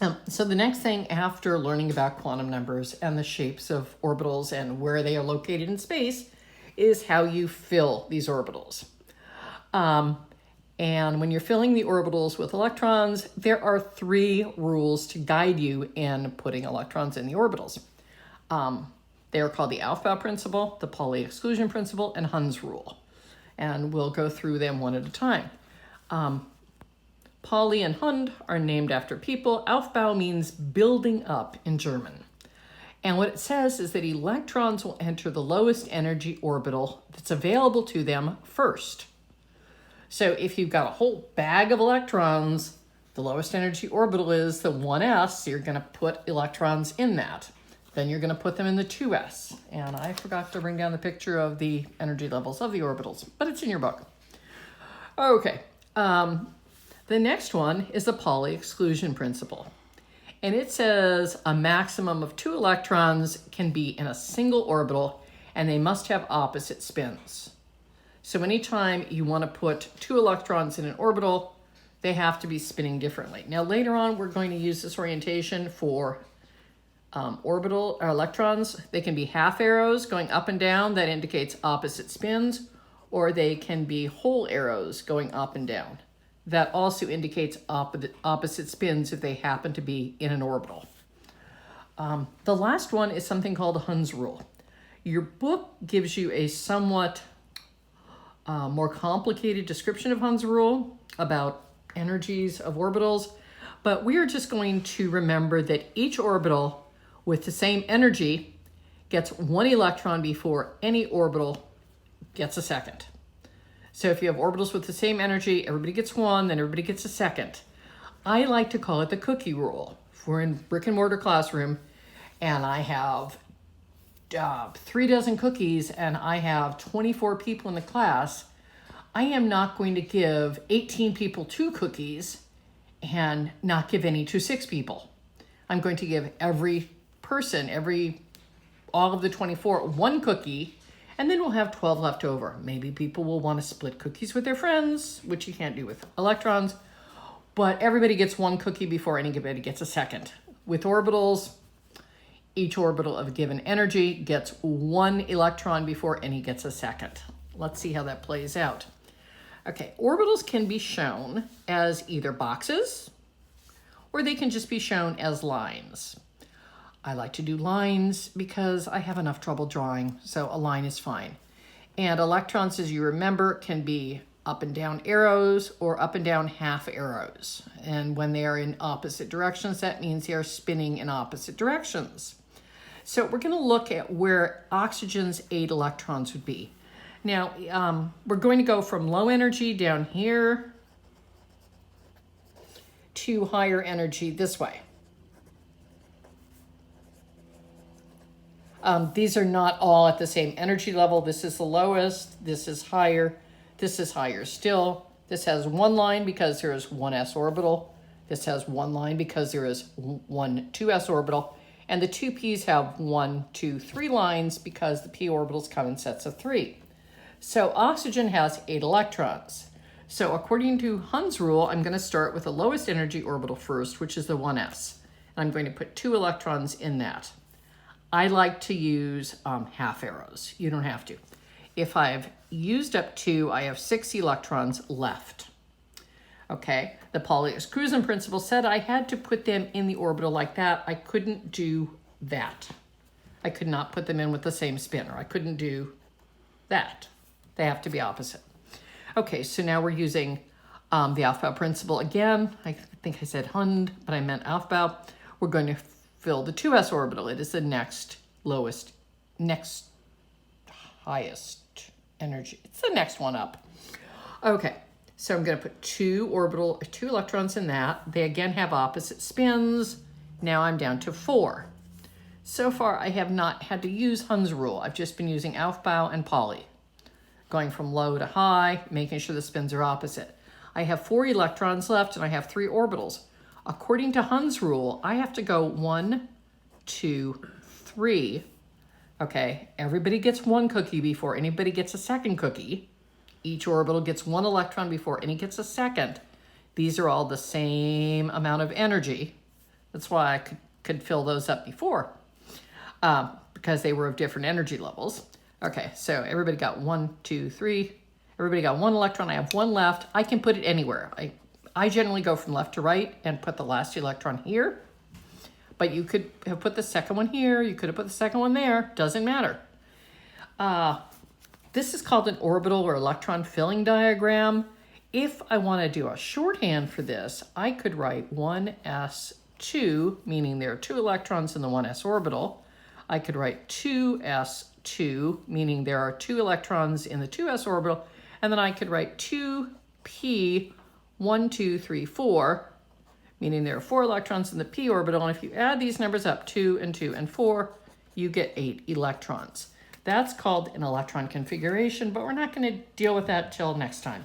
So the next thing after learning about quantum numbers and the shapes of orbitals and where they are located in space is how you fill these orbitals. And when you're filling the orbitals with electrons, there are 3 rules to guide you in putting electrons in the orbitals. They are called the Aufbau principle, the Pauli exclusion principle, and Hund's rule. And we'll go through them one at a time. Pauli and Hund are named after people. Aufbau means building up in German. And what it says is that electrons will enter the lowest energy orbital that's available to them first. So if you've got a whole bag of electrons, the lowest energy orbital is the 1s, you're going to put electrons in that. Then you're going to put them in the 2s. And I forgot to bring down the picture of the energy levels of the orbitals, but it's in your book. Okay. The next one is the Pauli exclusion principle. And it says a maximum of 2 electrons can be in a single orbital, and they must have opposite spins. So anytime you want to put 2 electrons in an orbital, they have to be spinning differently. Now later on, we're going to use this orientation for orbital or electrons. They can be half arrows going up and down, that indicates opposite spins, or they can be whole arrows going up and down. That also indicates opposite spins if they happen to be in an orbital. The last one is something called Hund's rule. Your book gives you a somewhat more complicated description of Hund's rule about energies of orbitals, but we are just going to remember that each orbital with the same energy gets 1 electron before any orbital gets a second. So if you have orbitals with the same energy, everybody gets 1, then everybody gets a second. I like to call it the cookie rule. If we're in brick and mortar classroom and I have 3 dozen cookies and I have 24 people in the class, I am not going to give 18 people 2 cookies and not give any to 6 people. I'm going to give every person, all of the 24, 1 cookie, and then we'll have 12 left over. Maybe people will want to split cookies with their friends, which you can't do with electrons, but everybody gets 1 cookie before anybody gets a second. With orbitals, each orbital of a given energy gets 1 electron before any gets a second. Let's see how that plays out. Okay, orbitals can be shown as either boxes, or they can just be shown as lines. I like to do lines because I have enough trouble drawing, so a line is fine. And electrons, as you remember, can be up and down arrows or up and down half arrows. And when they are in opposite directions, that means they are spinning in opposite directions. So we're going to look at where oxygen's 8 electrons would be. Now, we're going to go from low energy down here to higher energy this way. These are not all at the same energy level. This is the lowest, this is higher still. This has 1 line because there is 1 s orbital. This has 1 line because there is 1 2s orbital. And the 2 p's have 1, 2, 3 lines because the p orbitals come in sets of 3. So oxygen has 8 electrons. So according to Hund's rule, I'm going to start with the lowest energy orbital first, which is the 1s. And I'm going to put 2 electrons in that. I like to use half arrows. You don't have to. If I've used up 2, I have 6 electrons left. Okay, the Pauli exclusion principle said I had to put them in the orbital like that. I couldn't do that. I could not put them in with the same spin, or I couldn't do that. They have to be opposite. Okay, so now we're using the Aufbau principle again. I think I said Hund, but I meant Aufbau. We're going to fill the 2s orbital. It is the next highest energy. It's the next one up. Okay, so I'm going to put 2 electrons in that. They again have opposite spins. Now I'm down to 4. So far, I have not had to use Hund's rule. I've just been using Aufbau and Pauli, going from low to high, making sure the spins are opposite. I have 4 electrons left and I have 3 orbitals. According to Hund's rule, I have to go 1, 2, 3. Okay, everybody gets 1 cookie before anybody gets a second cookie. Each orbital gets 1 electron before any gets a second. These are all the same amount of energy. That's why I could fill those up before, because they were of different energy levels. Okay, so everybody got 1, 2, 3. Everybody got 1 electron. I have 1 left. I can put it anywhere. I generally go from left to right and put the last electron here. But you could have put the second one here. You could have put the second one there. Doesn't matter. This is called an orbital or electron filling diagram. If I want to do a shorthand for this, I could write 1s2, meaning there are 2 electrons in the 1s orbital. I could write 2s2, meaning there are 2 electrons in the 2s orbital. And then I could write 2p, 1, 2, 3, 4, meaning there are 4 electrons in the p orbital. And if you add these numbers up, 2 and 2 and 4, you get 8 electrons. That's called an electron configuration, but we're not going to deal with that till next time.